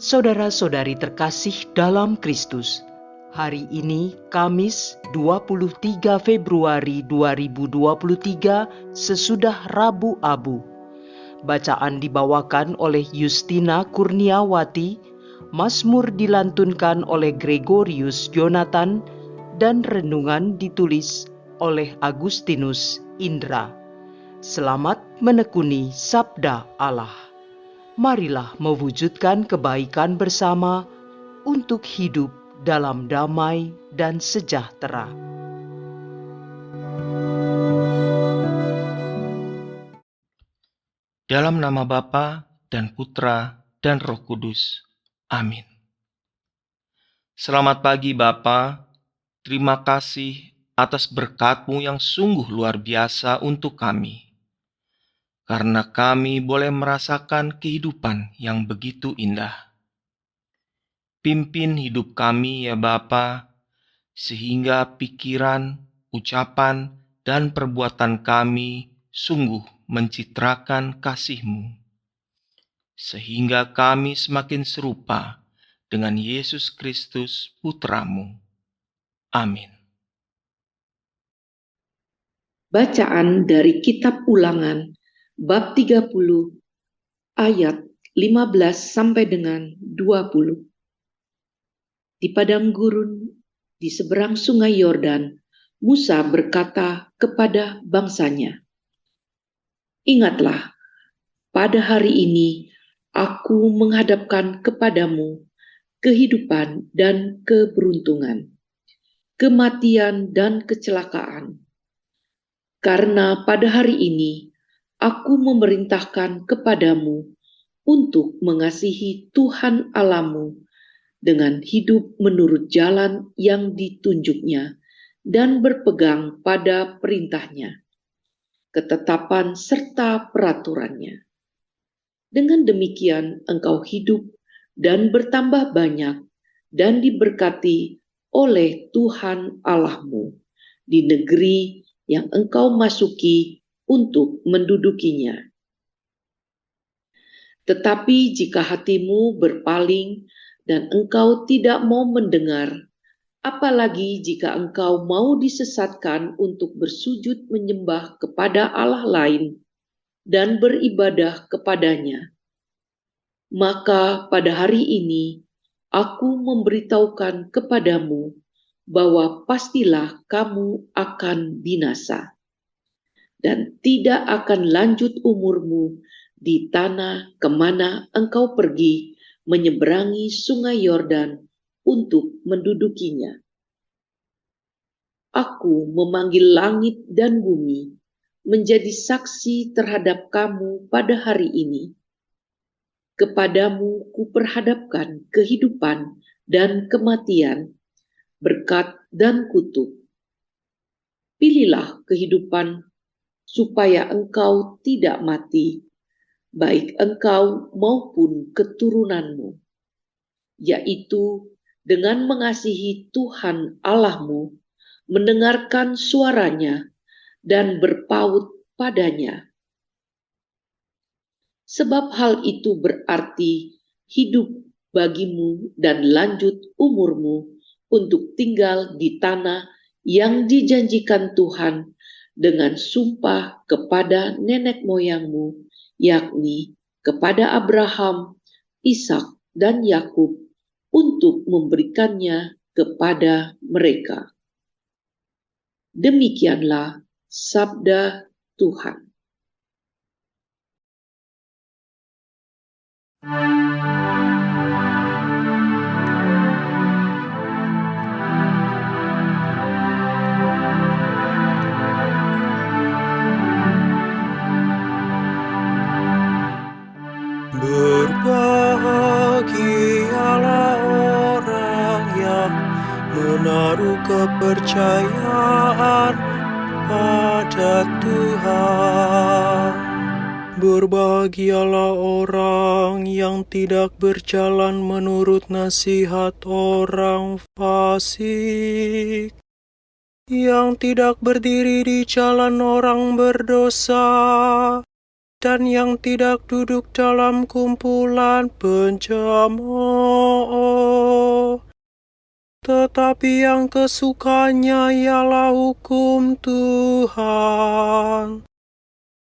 Saudara-saudari terkasih dalam Kristus, hari ini Kamis 23 Februari 2023 sesudah Rabu Abu. Bacaan dibawakan oleh Justina Kurniawati, Mazmur dilantunkan oleh Gregorius Jonathan, dan renungan ditulis oleh Agustinus Indra. Selamat menekuni Sabda Allah. Marilah mewujudkan kebaikan bersama untuk hidup dalam damai dan sejahtera. Dalam nama Bapa dan Putra dan Roh Kudus. Amin. Selamat pagi Bapa. Terima kasih atas berkat-Mu yang sungguh luar biasa untuk kami. Karena kami boleh merasakan kehidupan yang begitu indah. Pimpin hidup kami ya Bapa, sehingga pikiran, ucapan, dan perbuatan kami sungguh mencitrakan kasih-Mu. Sehingga kami semakin serupa dengan Yesus Kristus Putra-Mu. Amin. Bacaan dari Kitab Ulangan, bab 30, ayat 15 sampai dengan 20. Di padang gurun, di seberang sungai Yordan, Musa berkata kepada bangsanya, "Ingatlah, pada hari ini aku menghadapkan kepadamu kehidupan dan keberuntungan, kematian dan kecelakaan. Karena pada hari ini aku memerintahkan kepadamu untuk mengasihi Tuhan Allahmu dengan hidup menurut jalan yang ditunjuknya dan berpegang pada perintahnya, ketetapan serta peraturannya. Dengan demikian engkau hidup dan bertambah banyak dan diberkati oleh Tuhan Allahmu di negeri yang engkau masuki untuk mendudukinya. Tetapi jika hatimu berpaling dan engkau tidak mau mendengar, apalagi jika engkau mau disesatkan untuk bersujud menyembah kepada Allah lain dan beribadah kepadanya, maka pada hari ini aku memberitahukan kepadamu bahwa pastilah kamu akan binasa, dan tidak akan lanjut umurmu di tanah kemana engkau pergi menyeberangi sungai Yordan untuk mendudukinya. Aku memanggil langit dan bumi menjadi saksi terhadap kamu pada hari ini. Kepadamu kuperhadapkan kehidupan dan kematian, berkat dan kutuk. Pilihlah kehidupan supaya engkau tidak mati, baik engkau maupun keturunanmu, yaitu dengan mengasihi Tuhan Allahmu, mendengarkan suaranya, dan berpaut padanya. Sebab hal itu berarti hidup bagimu dan lanjut umurmu untuk tinggal di tanah yang dijanjikan Tuhan dengan sumpah kepada nenek moyangmu, yakni kepada Abraham, Ishak, dan Yakub, untuk memberikannya kepada mereka." Demikianlah sabda Tuhan. Berbahagialah orang yang menaruh kepercayaan pada Tuhan. Berbahagialah orang yang tidak berjalan menurut nasihat orang fasik, yang tidak berdiri di jalan orang berdosa, dan yang tidak duduk dalam kumpulan pencemooh. Tetapi yang kesukaannya ialah hukum Tuhan,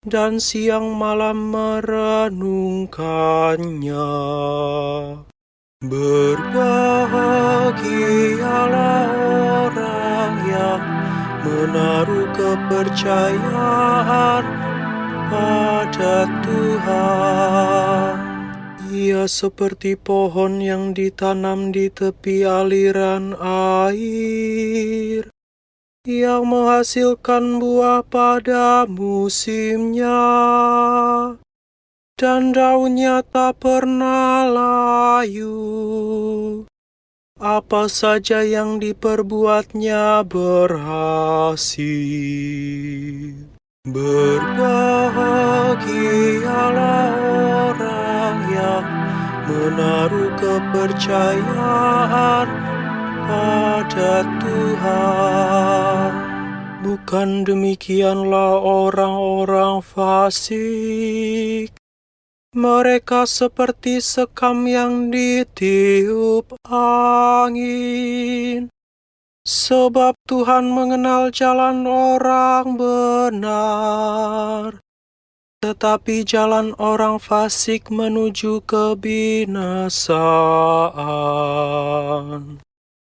dan siang malam merenungkannya. Berbahagialah orang yang menaruh kepercayaan pada Tuhan. Ia seperti pohon yang ditanam di tepi aliran air, yang menghasilkan buah pada musimnya, dan daunnya tak pernah layu. Apa saja yang diperbuatnya berhasil. Berbahagialah orang yang menaruh kepercayaan pada Tuhan. Bukan demikianlah orang-orang fasik. Mereka seperti sekam yang ditiup angin. Sebab Tuhan mengenal jalan orang benar, tetapi jalan orang fasik menuju kebinasaan.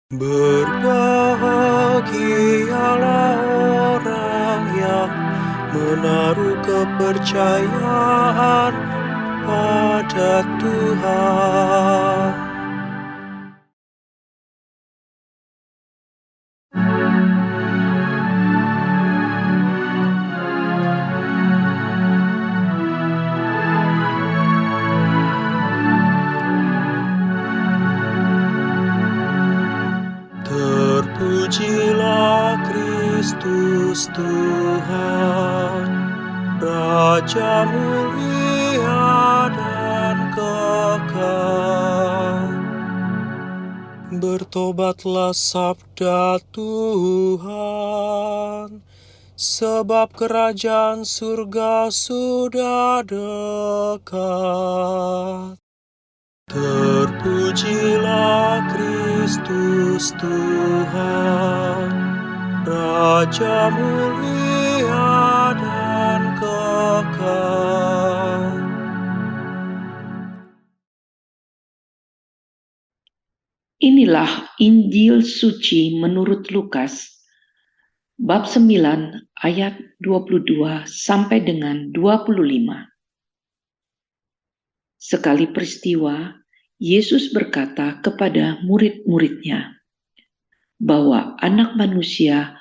Berbahagialah orang yang menaruh kepercayaan pada Tuhan. Terpujilah Kristus Tuhan, Raja mulia dan kekal. Bertobatlah sabda Tuhan, sebab kerajaan surga sudah dekat. Terpujilah Kristus Tuhan, Raja mulia dan kekal. Inilah Injil suci menurut Lukas, bab 9 ayat 22 sampai dengan 25. Sekali peristiwa, Yesus berkata kepada murid-muridnya bahwa Anak Manusia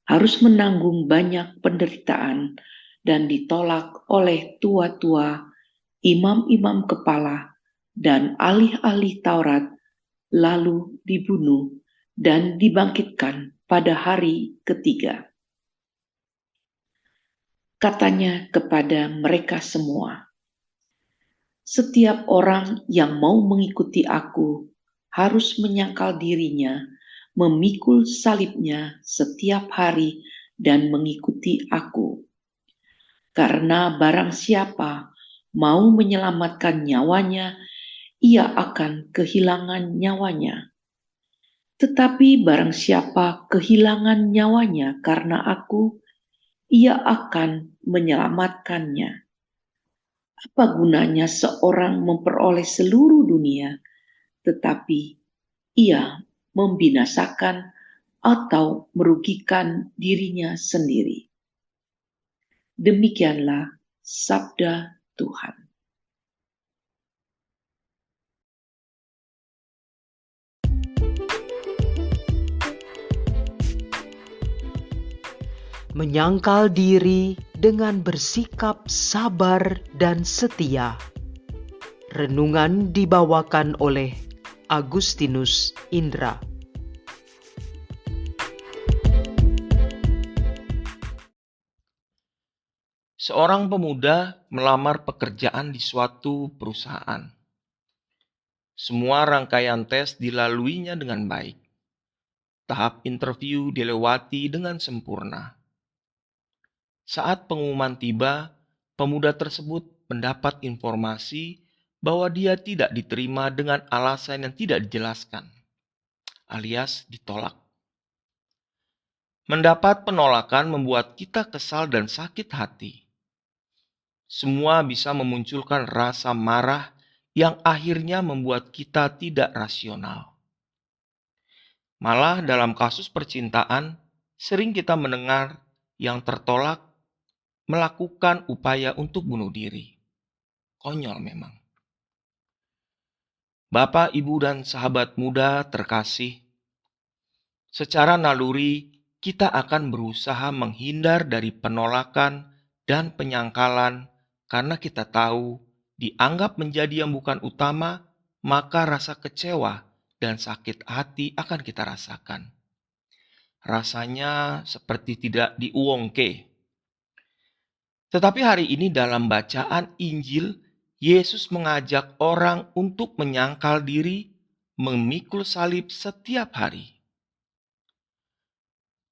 harus menanggung banyak penderitaan dan ditolak oleh tua-tua, imam-imam kepala, dan ahli-ahli Taurat, lalu dibunuh dan dibangkitkan pada hari ketiga. Katanya kepada mereka semua, "Setiap orang yang mau mengikuti aku harus menyangkal dirinya, memikul salibnya setiap hari dan mengikuti aku. Karena barang siapa mau menyelamatkan nyawanya, ia akan kehilangan nyawanya. Tetapi barang siapa kehilangan nyawanya karena aku, ia akan menyelamatkannya. Apa gunanya seorang memperoleh seluruh dunia, tetapi ia membinasakan atau merugikan dirinya sendiri?" Demikianlah sabda Tuhan. Menyangkal diri dengan bersikap sabar dan setia. Renungan dibawakan oleh Agustinus Indra. Seorang pemuda melamar pekerjaan di suatu perusahaan. Semua rangkaian tes dilaluinya dengan baik. Tahap interview dilewati dengan sempurna. Saat pengumuman tiba, pemuda tersebut mendapat informasi bahwa dia tidak diterima dengan alasan yang tidak dijelaskan, alias ditolak. Mendapat penolakan membuat kita kesal dan sakit hati. Semua bisa memunculkan rasa marah yang akhirnya membuat kita tidak rasional. Malah dalam kasus percintaan, sering kita mendengar yang tertolak melakukan upaya untuk bunuh diri. Konyol memang. Bapak, Ibu, dan sahabat muda terkasih, secara naluri kita akan berusaha menghindar dari penolakan dan penyangkalan karena kita tahu dianggap menjadi yang bukan utama, maka rasa kecewa dan sakit hati akan kita rasakan. Rasanya seperti tidak diuongke. Tetapi hari ini dalam bacaan Injil, Yesus mengajak orang untuk menyangkal diri, memikul salib setiap hari.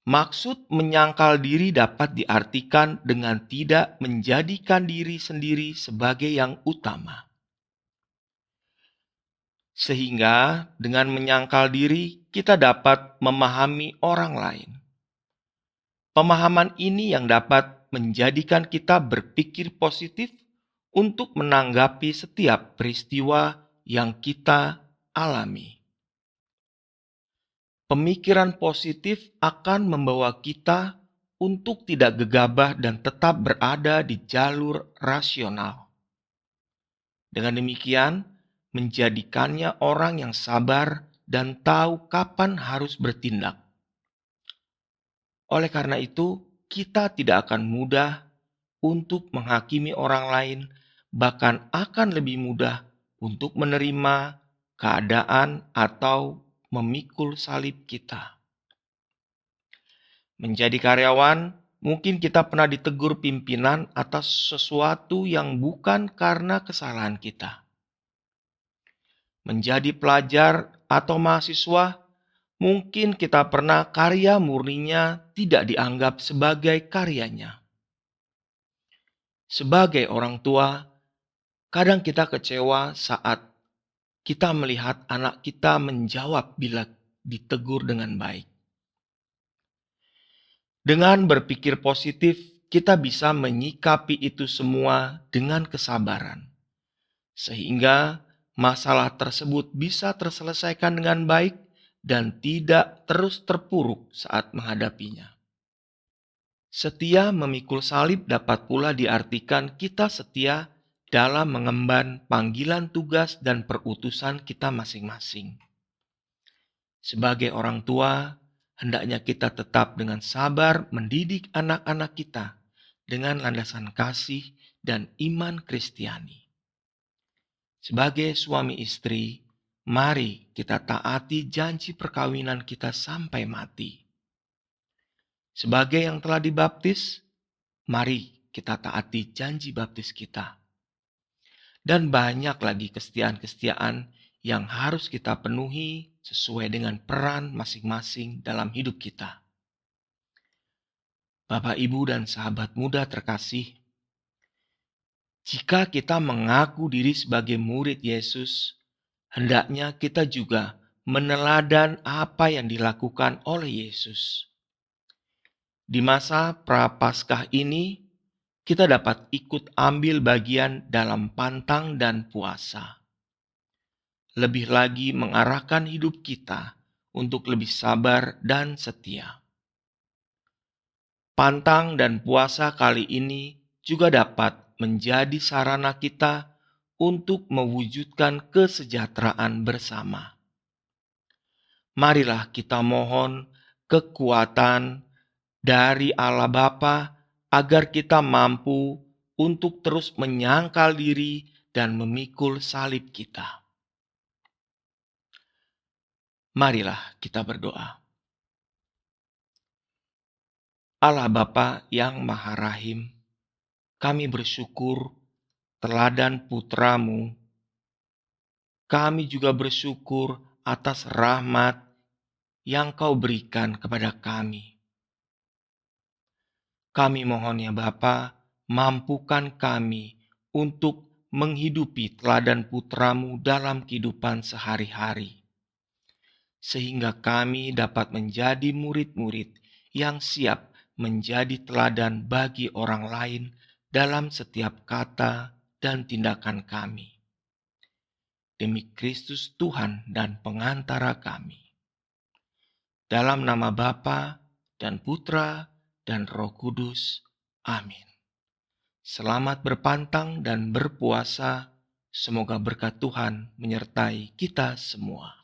Maksud menyangkal diri dapat diartikan dengan tidak menjadikan diri sendiri sebagai yang utama. Sehingga dengan menyangkal diri, kita dapat memahami orang lain. Pemahaman ini yang dapat menjadikan kita berpikir positif untuk menanggapi setiap peristiwa yang kita alami. Pemikiran positif akan membawa kita untuk tidak gegabah dan tetap berada di jalur rasional. Dengan demikian, menjadikannya orang yang sabar dan tahu kapan harus bertindak. Oleh karena itu, kita tidak akan mudah untuk menghakimi orang lain, bahkan akan lebih mudah untuk menerima keadaan atau memikul salib kita. Menjadi karyawan, mungkin kita pernah ditegur pimpinan atas sesuatu yang bukan karena kesalahan kita. Menjadi pelajar atau mahasiswa, mungkin kita pernah karya murninya tidak dianggap sebagai karyanya. Sebagai orang tua, kadang kita kecewa saat kita melihat anak kita menjawab bila ditegur dengan baik. Dengan berpikir positif, kita bisa menyikapi itu semua dengan kesabaran. Sehingga masalah tersebut bisa terselesaikan dengan baik dan tidak terus terpuruk saat menghadapinya. Setia memikul salib dapat pula diartikan kita setia dalam mengemban panggilan tugas dan perutusan kita masing-masing. Sebagai orang tua, hendaknya kita tetap dengan sabar mendidik anak-anak kita dengan landasan kasih dan iman Kristiani. Sebagai suami istri, mari kita taati janji perkawinan kita sampai mati. Sebagai yang telah dibaptis, mari kita taati janji baptis kita. Dan banyak lagi kesetiaan-kesetiaan yang harus kita penuhi sesuai dengan peran masing-masing dalam hidup kita. Bapak, Ibu, dan sahabat muda terkasih, jika kita mengaku diri sebagai murid Yesus, hendaknya kita juga meneladan apa yang dilakukan oleh Yesus. Di masa Prapaskah ini, kita dapat ikut ambil bagian dalam pantang dan puasa. Lebih lagi mengarahkan hidup kita untuk lebih sabar dan setia. Pantang dan puasa kali ini juga dapat menjadi sarana kita untuk mewujudkan kesejahteraan bersama. Marilah kita mohon kekuatan dari Allah Bapa agar kita mampu untuk terus menyangkal diri dan memikul salib kita. Marilah kita berdoa. Allah Bapa yang Maha Rahim, kami bersyukur teladan putra-Mu. Kami juga bersyukur atas rahmat yang Kau berikan kepada kami. Kami mohon ya Bapa, mampukan kami untuk menghidupi teladan putra-Mu dalam kehidupan sehari-hari, sehingga kami dapat menjadi murid-murid yang siap menjadi teladan bagi orang lain dalam setiap kata dan tindakan kami. Demi Kristus Tuhan dan pengantara kami. Dalam nama Bapa dan Putra dan Roh Kudus. Amin. Selamat berpantang dan berpuasa. Semoga berkat Tuhan menyertai kita semua.